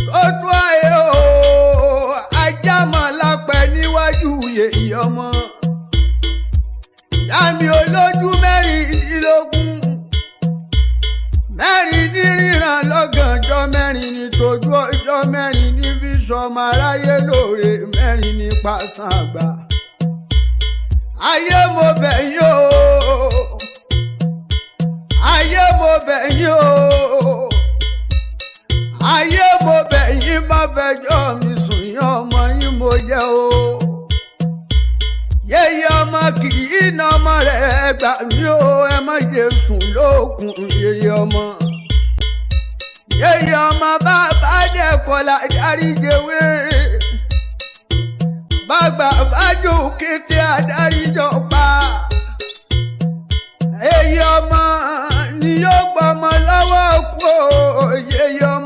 ó tún ayé o ajá mọ̀ lápẹ́ níwájú yèyí ọmọ. Ìyá mi olójú mẹ́rìndínlógún, mẹ́rin ní ríran lọ́gànjọ́, mẹ́rin ní tójú ọjọ́, mẹ́rin ní fi sọmọ aráyé lóore, mẹ́rin ní pàṣán àgbà. Ayé mo bẹ̀ yín o, ayé mo bẹ̀ yín o, ayé mo bẹ̀ yín má fẹjọ́ mi sùn yín ọmọ yín mo jẹ́ o. Yèyé ọmọ kì í na ọmọ rẹ̀ gbà mí o, ẹ má jẹ́ sùn lókun yèyé ọmọ. Yèyé ọmọ bàbá dẹ́kọ̀ọ́lá dáríjẹwé, bàgbà bájú kété adáríjọ pa. Yèyé ọmọ ni yóò gbọmọ lọ́wọ́ kú o, yèyé ọmọ.